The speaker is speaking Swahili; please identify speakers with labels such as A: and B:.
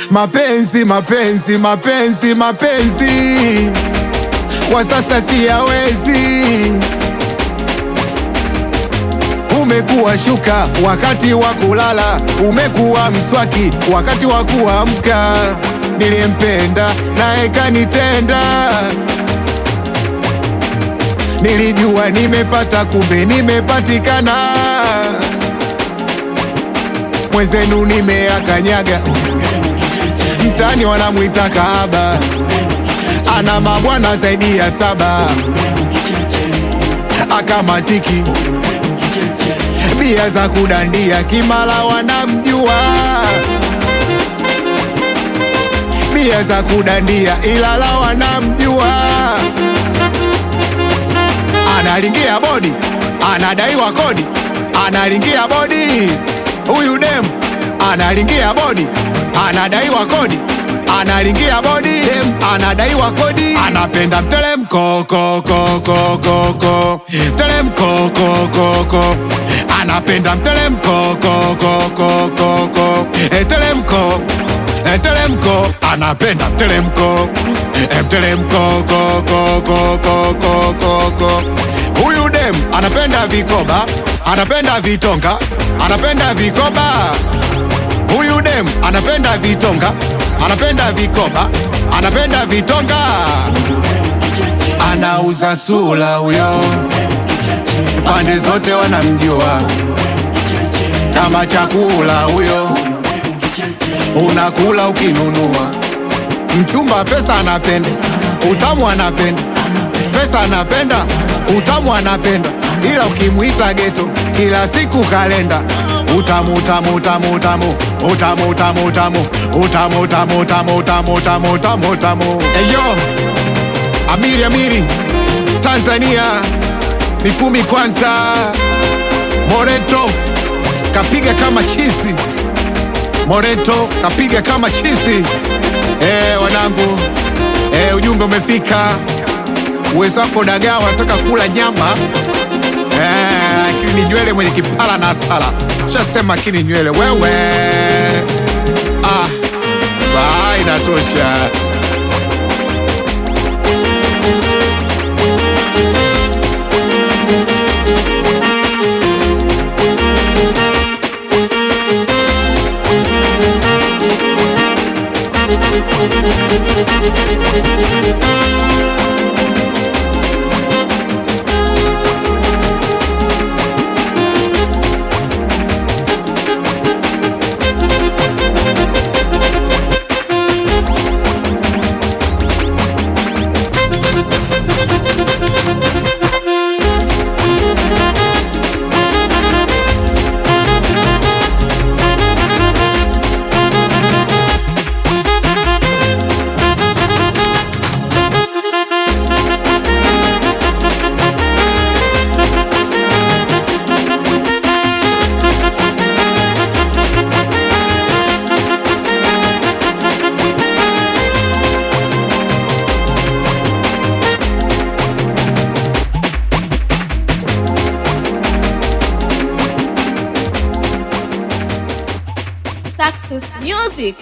A: Mapenzi, mapenzi, mapenzi, mapenzi kwa sasa siyawezi. Umekuwa shuka wakati wa kulala, umekuwa mswaki wakati wa kuamka. Niliyempenda naye kanitenda, nilijua nimepata, kumbe nimepatikana. Mwenzenu nimeakanyaga, mtani wanamwita kahaba, ana mabwana zaidi ya 7, akamatiki bia za kudandia, Kimara wanamjua, bia za kudandia, Ilala wanamjua. Analingia bodi, anadaiwa kodi, analingia bodi. Huyu dem analingia bodi, anadaiwa kodi, analingia bodi. Dem anadaiwa kodi, anapenda mtelemko ko ko ko ko ko, mtelemko ko ko ko, anapenda mtelemko ko ko ko ko ko, mtelemko, mtelemko, anapenda mtelemko, mtelemko ko ko ko ko ko ko ko. Huyu dem anapenda vikoba, anapenda vitonga, anapenda vikoba. Huyu dem anapenda vitonga, anapenda vikoba, anapenda vitonga. Anauza sura huyo, pande zote wanamjua. Kama chakula huyo, unakula ukinunua. Mchumba pesa anapenda, utamu anapenda. Pesa anapenda, utamu anapenda. Ila ukimuita geto, kila siku kalenda. Utamu, utamu, utamu, utamu, utamu, utamu, utamu, utamu, utamu, utamu, utamu, utamu, utamu, utamu. Eyo, Amiri Amiri, Tanzania, Mikumi kwanza. Moreto kapiga kama chizi, Moreto kapiga kama chizi. Wanangu, ujumbe umefika. Uwezo wako dagaa, wanataka kula nyama. Akili ni nywele mwenye kipala na asala. Shasema akili nywele wewe. Bye, inatosha.
B: Success Music.